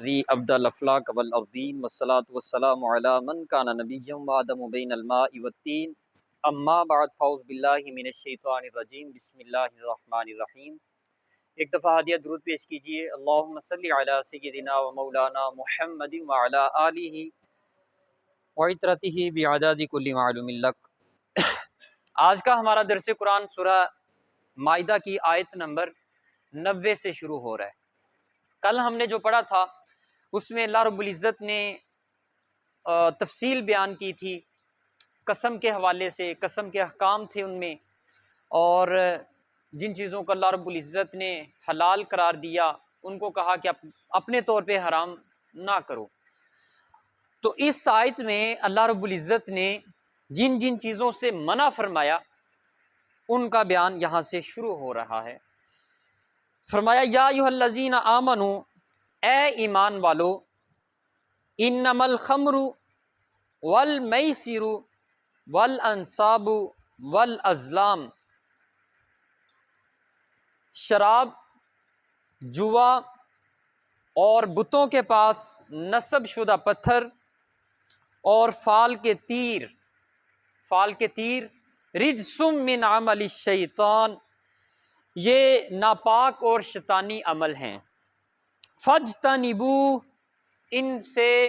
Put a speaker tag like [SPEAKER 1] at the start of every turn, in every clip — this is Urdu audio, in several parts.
[SPEAKER 1] ذی ابدل الافلاک والارضین والصلاة والسلام علی من کان نبیا وآدم بین الماء والطین اما بعد فاعوذ باللہ من الشیطان الرجیم بسم اللہ الرحمن الرحیم۔ ایک دفعہ ہدیہ درود پیش کیجیے۔ اللہم صلی علی سیدنا و مولانا محمد وعلی آلہ وعطرتہ بعدد کل معلوم لک۔ آج کا ہمارا درس قرآن سورہ مائدہ کی آیت نمبر 90 سے شروع ہو رہا ہے۔ کل ہم نے جو پڑھا تھا اس میں اللہ رب العزت نے تفصیل بیان کی تھی قسم کے حوالے سے، قسم کے احکام تھے ان میں، اور جن چیزوں کو اللہ رب العزت نے حلال قرار دیا ان کو کہا کہ اپنے طور پہ حرام نہ کرو۔ تو اس آیت میں اللہ رب العزت نے جن جن چیزوں سے منع فرمایا ان کا بیان یہاں سے شروع ہو رہا ہے۔ فرمایا یا ایھا الذین آمنوا، اے ایمان والو، انما الخمر والمیسر والانصاب والازلام، شراب، جوا اور بتوں کے پاس نصب شدہ پتھر اور فال کے تیر رجس من عمل الشیطان، یہ ناپاک اور شیطانی عمل ہیں۔ فاجتنبوہ، ان سے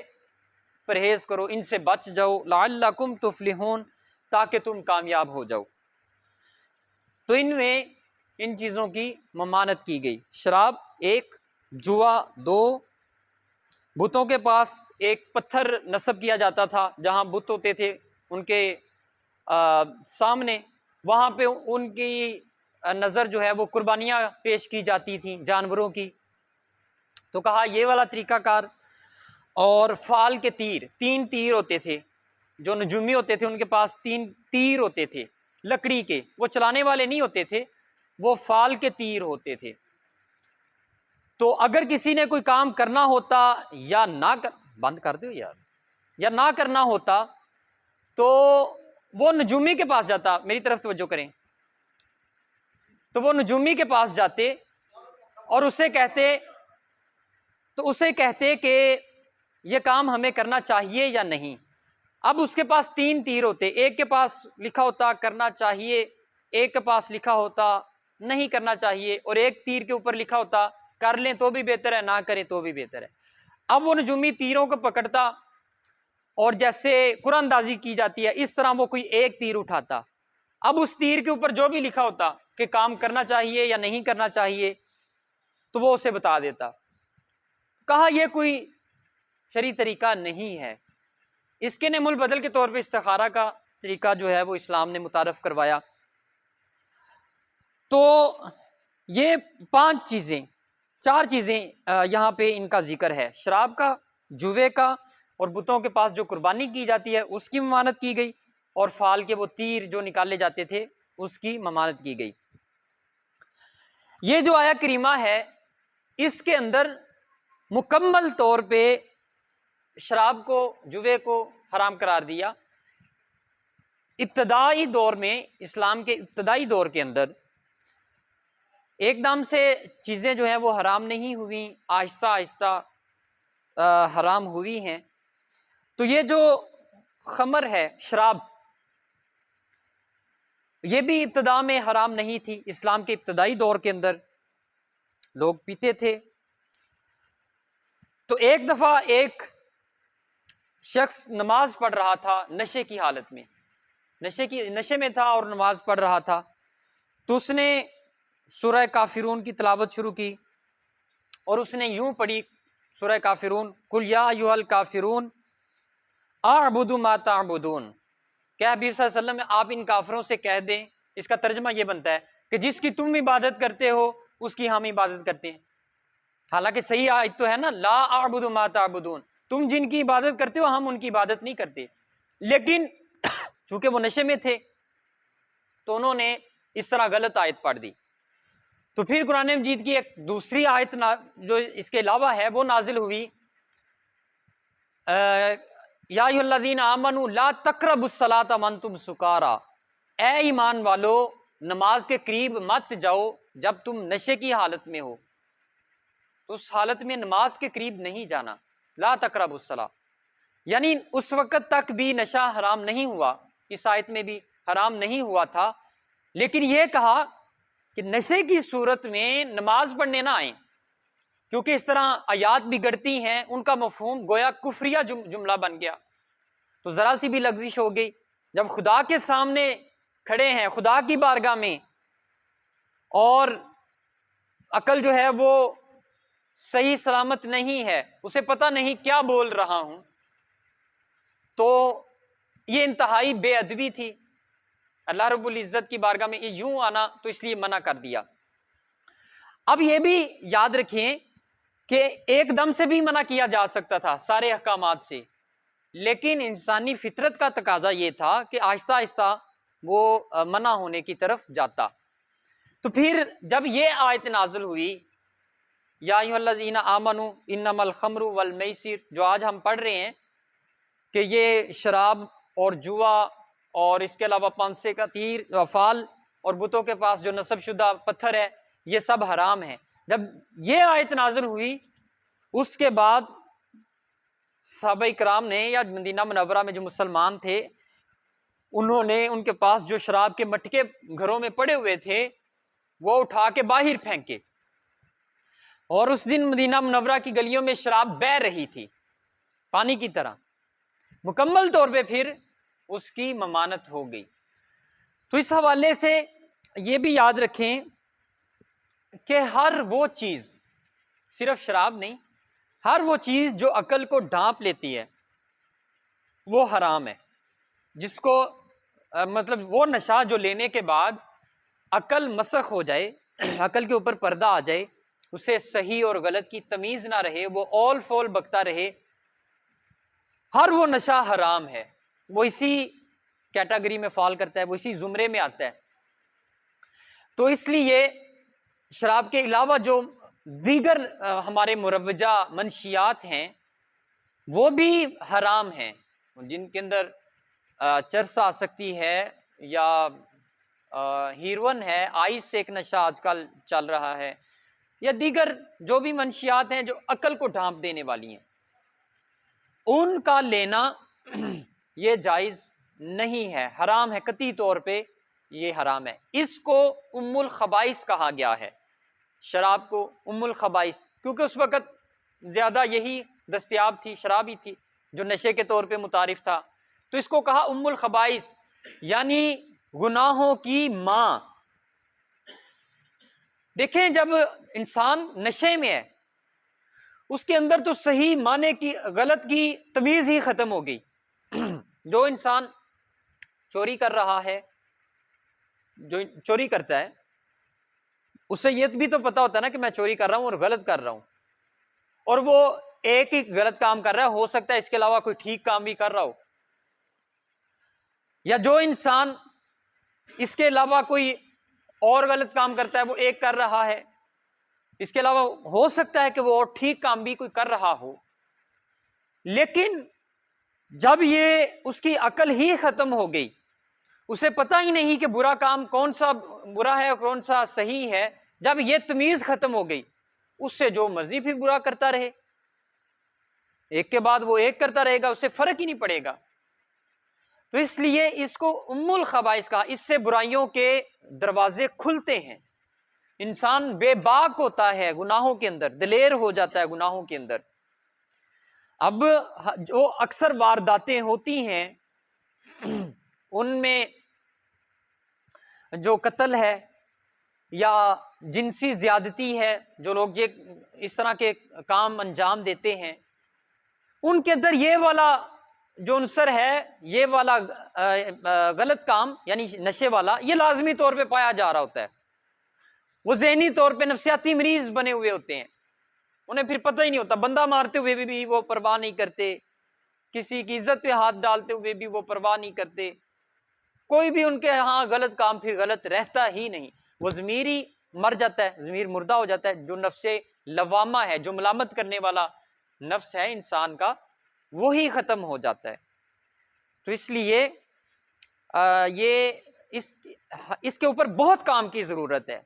[SPEAKER 1] پرہیز کرو، ان سے بچ جاؤ، لعلکم تفلحون، تاکہ تم کامیاب ہو جاؤ۔ تو ان میں ان چیزوں کی ممانعت کی گئی۔ شراب 1، جوا 2، بتوں کے پاس ایک پتھر نصب کیا جاتا تھا جہاں بت ہوتے تھے ان کے سامنے، وہاں پہ ان کی نظر جو ہے وہ قربانیاں پیش کی جاتی تھیں جانوروں کی، تو کہا یہ والا طریقہ کار۔ اور فال کے تیر، 3 تیر ہوتے تھے، جو نجومی ہوتے تھے ان کے پاس 3 تیر ہوتے تھے لکڑی کے، وہ چلانے والے نہیں ہوتے تھے، وہ فال کے تیر ہوتے تھے۔ تو اگر کسی نے کوئی کام کرنا ہوتا یا بند کر دو یار، یا نہ کرنا ہوتا تو وہ نجومی کے پاس جاتا، میری طرف توجہ کریں، تو وہ نجومی کے پاس جاتے اور اسے کہتے کہ یہ کام ہمیں کرنا چاہیے یا نہیں۔ اب اس کے پاس 3 تیر ہوتے، ایک کے پاس لکھا ہوتا کرنا چاہیے، ایک کے پاس لکھا ہوتا نہیں کرنا چاہیے، اور ایک تیر کے اوپر لکھا ہوتا کر لیں تو بھی بہتر ہے، نہ کریں تو بھی بہتر ہے۔ اب وہ نجومی تیروں کو پکڑتا اور جیسے قرآن اندازی کی جاتی ہے اس طرح وہ کوئی ایک تیر اٹھاتا، اب اس تیر کے اوپر جو بھی لکھا ہوتا کہ کام کرنا چاہیے یا نہیں کرنا چاہیے تو وہ اسے بتا دیتا۔ کہا یہ کوئی شرعی طریقہ نہیں ہے، اس کے نعم البدل کے طور پہ استخارہ کا طریقہ جو ہے وہ اسلام نے متعارف کروایا۔ تو یہ 4 چیزیں یہاں پہ ان کا ذکر ہے، شراب کا، جوے کا، اور بتوں کے پاس جو قربانی کی جاتی ہے اس کی ممانعت کی گئی، اور فال کے وہ تیر جو نکالے جاتے تھے اس کی ممانعت کی گئی۔ یہ جو آیا کریمہ ہے اس کے اندر مکمل طور پہ شراب کو، جوے کو حرام قرار دیا۔ ابتدائی دور میں، اسلام کے ابتدائی دور کے اندر ایک دم سے چیزیں جو ہیں وہ حرام نہیں ہوئیں، آہستہ آہستہ حرام ہوئی ہیں۔ تو یہ جو خمر ہے، شراب، یہ بھی ابتدا میں حرام نہیں تھی، اسلام کے ابتدائی دور کے اندر لوگ پیتے تھے۔ تو ایک دفعہ ایک شخص نماز پڑھ رہا تھا نشے کی حالت میں، نشے میں تھا اور نماز پڑھ رہا تھا، تو اس نے سورہ کافرون کی تلاوت شروع کی، اور اس نے یوں پڑھی سورہ کافرون، قل یا ایھا الکافرون اعبد ما تعبدون، کہ حبیب صلی اللہ علیہ وسلم آپ ان کافروں سے کہہ دیں، اس کا ترجمہ یہ بنتا ہے کہ جس کی تم عبادت کرتے ہو اس کی ہم عبادت کرتے ہیں۔ حالانکہ صحیح آیت تو ہے نا، لا اعبد ما تعبدون، تم جن کی عبادت کرتے ہو ہم ان کی عبادت نہیں کرتے، لیکن چونکہ وہ نشے میں تھے تو انہوں نے اس طرح غلط آیت پڑھ دی۔ تو پھر قرآن مجید کی ایک دوسری آیت جو اس کے علاوہ ہے وہ نازل ہوئی، یا ایھا الذین آمنوا لا تقربوا الصلاۃ وانتم سکارا، اے ایمان والو نماز کے قریب مت جاؤ جب تم نشے کی حالت میں ہو۔ تو اس حالت میں نماز کے قریب نہیں جانا. لا تقربوا الصلاۃ، یعنی اس وقت تک بھی نشہ حرام نہیں ہوا، اس آیت میں بھی حرام نہیں ہوا تھا، لیکن یہ کہا کہ نشے کی صورت میں نماز پڑھنے نہ آئیں، کیونکہ اس طرح آیات بگڑتی ہیں، ان کا مفہوم گویا کفریہ جملہ بن گیا. تو ذرا سی بھی لغزش ہو گئی، جب خدا کے سامنے کھڑے ہیں، خدا کی بارگاہ میں، اور عقل جو ہے وہ صحیح سلامت نہیں ہے، اسے پتہ نہیں کیا بول رہا ہوں، تو یہ انتہائی بے ادبی تھی. اللہ رب العزت کی بارگاہ میں یوں آنا تو اس لیے منع کر دیا. اب یہ بھی یاد رکھیں کہ ایک دم سے بھی منع کیا جا سکتا تھا سارے احکامات سے، لیکن انسانی فطرت کا تقاضا یہ تھا کہ آہستہ آہستہ وہ منع ہونے کی طرف جاتا. تو پھر جب یہ آیت نازل ہوئی، یا ایھا الذین آمنوا انما الخمر والمیسر، جو آج ہم پڑھ رہے ہیں کہ یہ شراب اور جوا اور اس کے علاوہ پانسے کا تیر، فال، اور بتوں کے پاس جو نصب شدہ پتھر ہے، یہ سب حرام ہے. جب یہ آیت نازل ہوئی، اس کے بعد صحابہ کرام نے یا مدینہ منورہ میں جو مسلمان تھے، انہوں نے ان کے پاس جو شراب کے مٹکے گھروں میں پڑے ہوئے تھے وہ اٹھا کے باہر پھینکے، اور اس دن مدینہ منورہ کی گلیوں میں شراب بہہ رہی تھی پانی کی طرح. مکمل طور پہ پھر اس کی ممانعت ہو گئی. تو اس حوالے سے یہ بھی یاد رکھیں کہ ہر وہ چیز، صرف شراب نہیں، ہر وہ چیز جو عقل کو ڈھانپ لیتی ہے وہ حرام ہے. جس کو مطلب وہ نشہ جو لینے کے بعد عقل مسخ ہو جائے، عقل کے اوپر پردہ آ جائے، اسے صحیح اور غلط کی تمیز نہ رہے، وہ اول فول بکتا رہے، ہر وہ نشہ حرام ہے. وہ اسی کیٹیگری میں فال کرتا ہے، وہ اسی زمرے میں آتا ہے. تو اس لیے شراب کے علاوہ جو دیگر ہمارے مروجہ منشیات ہیں وہ بھی حرام ہیں، جن کے اندر چرس آ سکتی ہے، یا ہیروئن ہے، آئس سے ایک نشہ آج کل چل رہا ہے، یا دیگر جو بھی منشیات ہیں جو عقل کو ڈھانپ دینے والی ہیں، ان کا لینا یہ جائز نہیں ہے، حرام ہے، قطعی طور پہ یہ حرام ہے. اس کو ام الخبائث کہا گیا ہے، شراب کو ام الخبائث، کیونکہ اس وقت زیادہ یہی دستیاب تھی، شراب ہی تھی جو نشے کے طور پہ متعارف تھا. تو اس کو کہا ام الخبائث، یعنی گناہوں کی ماں. دیکھیں جب انسان نشے میں ہے، اس کے اندر تو صحیح معنی کی غلط کی تمیز ہی ختم ہو گئی. جو انسان چوری کر رہا ہے، جو چوری کرتا ہے، اسے یہ بھی تو پتا ہوتا ہے نا کہ میں چوری کر رہا ہوں اور غلط کر رہا ہوں، اور وہ ایک ہی غلط کام کر رہا ہے، ہو سکتا ہے اس کے علاوہ کوئی ٹھیک کام بھی کر رہا ہو. یا جو انسان اس کے علاوہ کوئی اور غلط کام کرتا ہے، وہ ایک کر رہا ہے، اس کے علاوہ ہو سکتا ہے کہ وہ اور ٹھیک کام بھی کوئی کر رہا ہو، لیکن جب یہ اس کی عقل ہی ختم ہو گئی، اسے پتہ ہی نہیں کہ برا کام کون سا برا ہے اور کون سا صحیح ہے، جب یہ تمیز ختم ہو گئی، اس سے جو مرضی پھر برا کرتا رہے، ایک کے بعد وہ ایک کرتا رہے گا، اس سے فرق ہی نہیں پڑے گا. تو اس لیے اس کو ام الخبائث کہا. اس سے برائیوں کے دروازے کھلتے ہیں، انسان بے باک ہوتا ہے گناہوں کے اندر، دلیر ہو جاتا ہے گناہوں کے اندر. اب جو اکثر وارداتیں ہوتی ہیں ان میں جو قتل ہے یا جنسی زیادتی ہے، جو لوگ یہ اس طرح کے کام انجام دیتے ہیں، ان کے اندر یہ والا جو عنصر ہے، یہ والا غلط کام یعنی نشے والا، یہ لازمی طور پہ پایا جا رہا ہوتا ہے. وہ ذہنی طور پہ نفسیاتی مریض بنے ہوئے ہوتے ہیں، انہیں پھر پتہ ہی نہیں ہوتا، بندہ مارتے ہوئے بھی وہ پرواہ نہیں کرتے، کسی کی عزت پہ ہاتھ ڈالتے ہوئے بھی وہ پرواہ نہیں کرتے، کوئی بھی ان کے ہاں غلط کام پھر غلط رہتا ہی نہیں. وہ ضمیر ہی مر جاتا ہے، ضمیر مردہ ہو جاتا ہے. جو نفس لوامہ ہے، جو ملامت کرنے والا نفس ہے انسان کا، وہی ختم ہو جاتا ہے. تو اس لیے یہ اس کے اوپر بہت کام کی ضرورت ہے.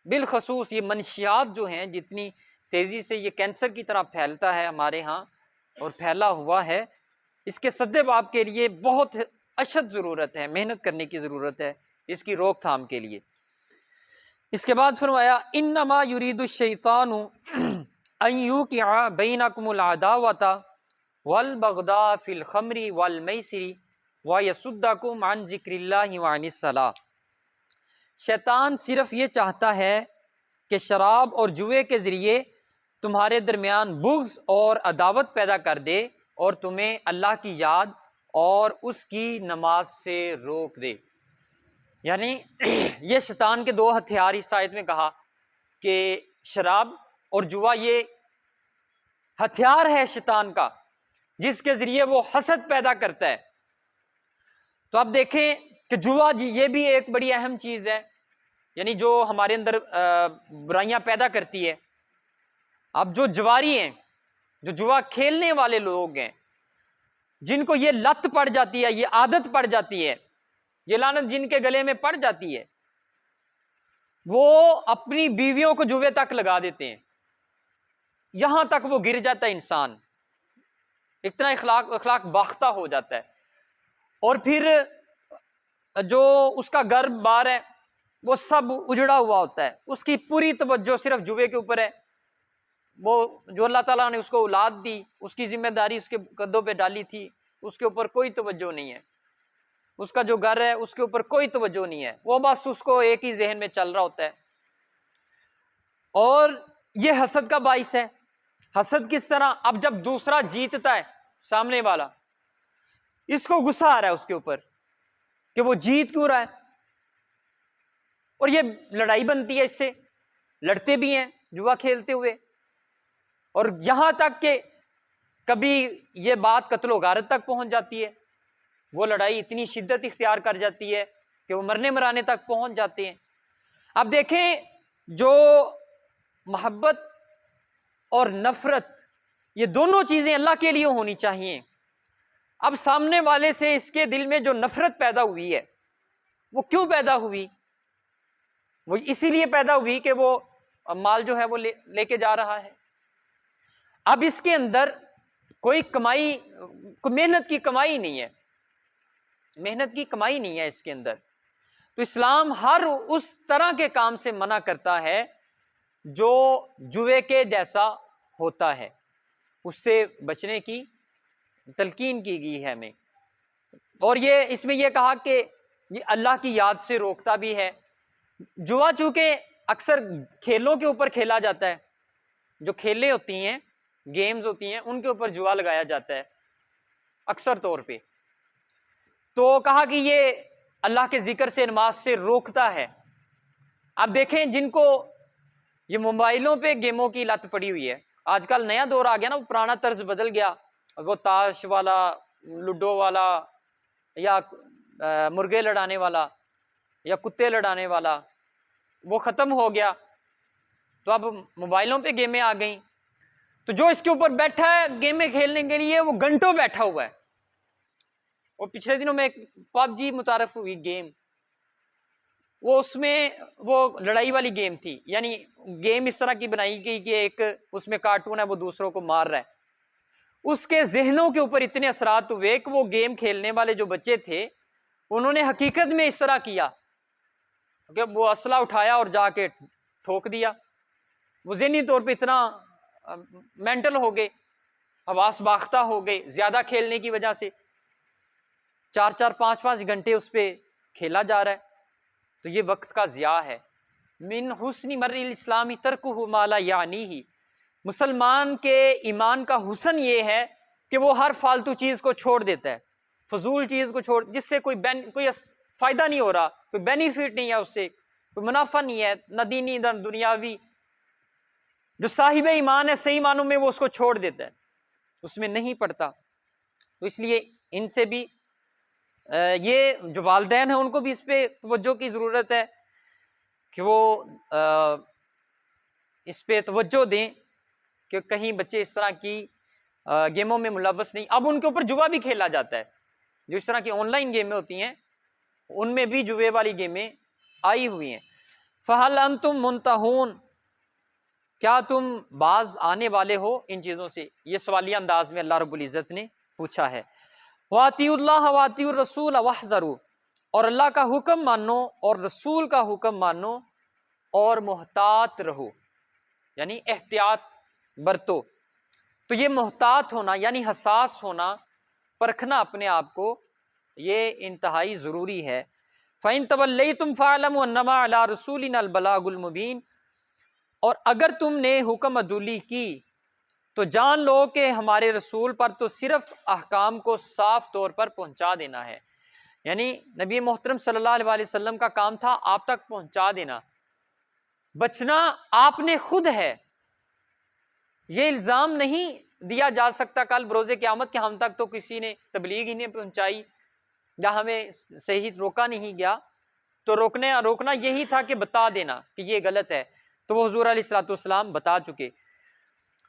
[SPEAKER 1] بالخصوص یہ منشیات جو ہیں، جتنی تیزی سے یہ کینسر کی طرح پھیلتا ہے ہمارے ہاں اور پھیلا ہوا ہے، اس کے سد باب کے لیے بہت اشد ضرورت ہے، محنت کرنے کی ضرورت ہے اس کی روک تھام کے لیے۔ اس کے بعد فرمایا انما یرید الشیطان ان یوقع بینکم العداوۃ والبغضاء فی الخمر والمیسر ویصدکم عن ذکر اللہ وعن الصلاۃ۔ شیطان صرف یہ چاہتا ہے کہ شراب اور جوئے کے ذریعے تمہارے درمیان بغض اور عداوت پیدا کر دے اور تمہیں اللہ کی یاد اور اس کی نماز سے روک دے۔ یعنی یہ شیطان کے دو ہتھیار اس آیت میں کہا کہ شراب اور جوا یہ ہتھیار ہے شیطان کا جس کے ذریعے وہ حسد پیدا کرتا ہے۔ تو اب دیکھیں کہ جوا جی یہ بھی ایک بڑی اہم چیز ہے، یعنی جو ہمارے اندر برائیاں پیدا کرتی ہے۔ اب جو جواری ہیں، جو جوا کھیلنے والے لوگ ہیں، جن کو یہ لت پڑ جاتی ہے، یہ عادت پڑ جاتی ہے، یہ لعنت جن کے گلے میں پڑ جاتی ہے، وہ اپنی بیویوں کو جوے تک لگا دیتے ہیں، یہاں تک وہ گر جاتا ہے انسان، اتنا اخلاق باختہ ہو جاتا ہے۔ اور پھر جو اس کا گھر بار ہے وہ سب اجڑا ہوا ہوتا ہے، اس کی پوری توجہ صرف جوے کے اوپر ہے۔ وہ جو اللہ تعالیٰ نے اس کو اولاد دی، اس کی ذمہ داری اس کے قدوں پہ ڈالی تھی، اس کے اوپر کوئی توجہ نہیں ہے، اس کا جو گھر ہے اس کے اوپر کوئی توجہ نہیں ہے، وہ بس اس کو ایک ہی ذہن میں چل رہا ہوتا ہے۔ اور یہ حسد کا باعث ہے۔ حسد کس طرح؟ اب جب دوسرا جیتتا ہے، سامنے والا، اس کو غصہ آ رہا ہے اس کے اوپر کہ وہ جیت کیوں رہا ہے، اور یہ لڑائی بنتی ہے، اس سے لڑتے بھی ہیں جوا کھیلتے ہوئے، اور یہاں تک کہ کبھی یہ بات قتل و غارت تک پہنچ جاتی ہے، وہ لڑائی اتنی شدت اختیار کر جاتی ہے کہ وہ مرنے مرانے تک پہنچ جاتے ہیں۔ اب دیکھیں جو محبت اور نفرت، یہ دونوں چیزیں اللہ کے لیے ہونی چاہیے۔ اب سامنے والے سے اس کے دل میں جو نفرت پیدا ہوئی ہے، وہ کیوں پیدا ہوئی؟ وہ اسی لیے پیدا ہوئی کہ وہ مال جو ہے وہ لے کے جا رہا ہے۔ اب اس کے اندر کوئی کمائی، کوئی محنت کی کمائی نہیں ہے، محنت کی کمائی نہیں ہے اس کے اندر۔ تو اسلام ہر اس طرح کے کام سے منع کرتا ہے جو جوے کے جیسا ہوتا ہے، اس سے بچنے کی تلقین کی گئی ہے ہمیں۔ اور یہ اس میں یہ کہا کہ یہ اللہ کی یاد سے روکتا بھی ہے۔ جوا چونکہ اکثر کھیلوں کے اوپر کھیلا جاتا ہے، جو کھیلیں ہوتی ہیں، گیمز ہوتی ہیں، ان کے اوپر جوا لگایا جاتا ہے اکثر طور پہ، تو کہا کہ یہ اللہ کے ذکر سے، نماز سے روکتا ہے۔ اب دیکھیں جن کو یہ موبائلوں پہ گیموں کی لت پڑی ہوئی ہے، آج کل نیا دور آ گیا نا، وہ پرانا طرز بدل گیا، وہ تاش والا، لوڈو والا، یا مرغے لڑانے والا، یا کتے لڑانے والا، وہ ختم ہو گیا، تو اب موبائلوں پہ گیمیں آ گئیں۔ تو جو اس کے اوپر بیٹھا ہے گیمیں کھیلنے کے لیے، وہ گھنٹوں بیٹھا ہوا ہے۔ اور پچھلے دنوں میں ایک پب جی متعارف ہوئی گیم، وہ اس میں وہ لڑائی والی گیم تھی، یعنی گیم اس طرح کی بنائی گئی کہ ایک اس میں کارٹون ہے، وہ دوسروں کو مار رہا ہے۔ اس کے ذہنوں کے اوپر اتنے اثرات ہوئے کہ وہ گیم کھیلنے والے جو بچے تھے، انہوں نے حقیقت میں اس طرح کیا کہ وہ اسلحہ اٹھایا اور جا کے ٹھوک دیا۔ وہ ذہنی طور پہ اتنا مینٹل ہو گئے، حواس باختہ ہو گئے زیادہ کھیلنے کی وجہ سے، 4 5 گھنٹے اس پہ کھیلا جا رہا ہے۔ تو یہ وقت کا ضیاع ہے۔ من حسن مر الاسلام ترکہ ما لا یعنیہ، مسلمان کے ایمان کا حسن یہ ہے کہ وہ ہر فالتو چیز کو چھوڑ دیتا ہے، فضول چیز کو چھوڑ، جس سے کوئی فائدہ نہیں ہو رہا، کوئی بینیفٹ نہیں ہے، اس سے کوئی منافع نہیں ہے، نہ دینی نہ دنیاوی۔ جو صاحب ایمان ہے صحیح معنوں میں وہ اس کو چھوڑ دیتا ہے، اس میں نہیں پڑتا۔ تو اس لیے ان سے بھی یہ جو والدین ہیں ان کو بھی اس پہ توجہ کی ضرورت ہے کہ وہ اس پہ توجہ دیں کہ کہیں بچے اس طرح کی گیموں میں ملوث نہیں۔ اب ان کے اوپر جوا بھی کھیلا جاتا ہے، جو اس طرح کی آن لائن گیمیں ہوتی ہیں ان میں بھی جوے والی گیمیں آئی ہوئی ہیں۔ فَهَلْ أَنْتُمْ مُنْتَهُونَ، کیا تم باز آنے والے ہو ان چیزوں سے؟ یہ سوالیہ انداز میں اللہ رب العزت نے پوچھا ہے۔ وَأَطِيعُوا اللَّهَ وَأَطِيعُوا الرَّسُولَ وَاحْذَرُوا، اور اللہ کا حکم مانو اور رسول کا حکم مانو اور محتاط رہو، یعنی احتیاط برتو۔ تو یہ محتاط ہونا یعنی حساس ہونا، پرکھنا اپنے آپ کو، یہ انتہائی ضروری ہے۔ فَإِن تَوَلَّيْتُمْ فَاعْلَمُوا أَنَّمَا عَلَىٰ رَسُولِنَا الْبَلَاغُ الْمُبِينُ، اور اگر تم نے حکم عدولی کی تو جان لو کہ ہمارے رسول پر تو صرف احکام کو صاف طور پر پہنچا دینا ہے، یعنی نبی محترم صلی اللہ علیہ وسلم کا کام تھا آپ تک پہنچا دینا، بچنا آپ نے خود ہے۔ یہ الزام نہیں دیا جا سکتا کل بروز قیامت کہ ہم تک تو کسی نے تبلیغ ہی نہیں پہنچائی یا ہمیں صحیح روکا نہیں گیا، تو روکنا یہی تھا کہ بتا دینا کہ یہ غلط ہے، تو وہ حضور علیہ الصلوۃ والسلام بتا چکے۔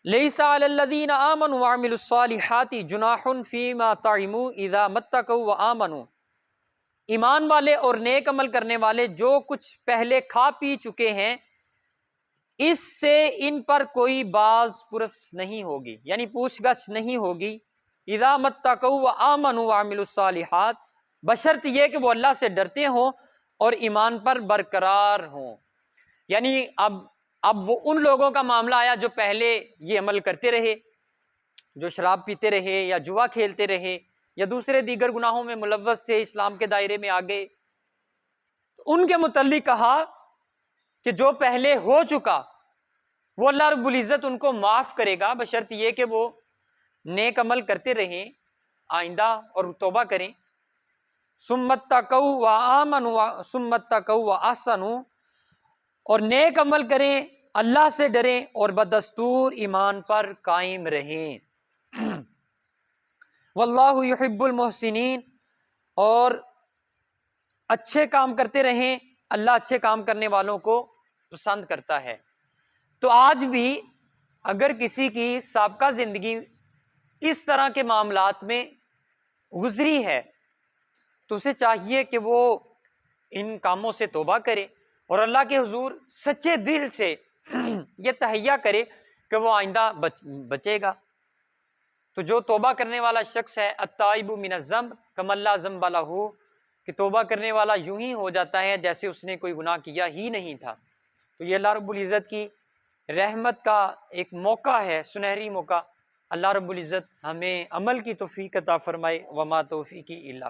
[SPEAKER 1] لیس علی الذین آمنوا وعملوا الصالحات جناح فیما طعموا اذا متقوا وآمنوا، ایمان والے اور نیک عمل کرنے والے جو کچھ پہلے کھا پی چکے ہیں اس سے ان پر کوئی باز پرس نہیں ہوگی، یعنی پوچھ گچھ نہیں ہوگی۔ اذا متقوا وآمنوا وعملوا الصالحات، بشرط یہ کہ وہ اللہ سے ڈرتے ہوں اور ایمان پر برقرار ہوں، یعنی اب وہ ان لوگوں کا معاملہ آیا جو پہلے یہ عمل کرتے رہے، جو شراب پیتے رہے یا جوا کھیلتے رہے یا دوسرے دیگر گناہوں میں ملوث تھے، اسلام کے دائرے میں آ گئے۔ ان کے متعلق کہا کہ جو پہلے ہو چکا وہ اللہ رب العزت ان کو معاف کرے گا، بشرط یہ کہ وہ نیک عمل کرتے رہیں آئندہ اور توبہ کریں۔ ثم اتقوا وآمنوا ثم اتقوا واحسنوا، اور نیک عمل کریں، اللہ سے ڈریں اور بدستور ایمان پر قائم رہیں۔ واللہ یحب المحسنین، اور اچھے کام کرتے رہیں، اللہ اچھے کام کرنے والوں کو پسند کرتا ہے۔ تو آج بھی اگر کسی کی سابقہ زندگی اس طرح کے معاملات میں گزری ہے تو اسے چاہیے کہ وہ ان کاموں سے توبہ کرے اور اللہ کے حضور سچے دل سے یہ تہیہ کرے کہ وہ آئندہ بچے گا۔ تو جو توبہ کرنے والا شخص ہے، التائب من الذنب کمن لا ذنب لہ، کہ توبہ کرنے والا یوں ہی ہو جاتا ہے جیسے اس نے کوئی گناہ کیا ہی نہیں تھا۔ تو یہ اللہ رب العزت کی رحمت کا ایک موقع ہے، سنہری موقع۔ اللہ رب العزت ہمیں عمل کی توفیق عطا فرمائے، وما توفیقی الا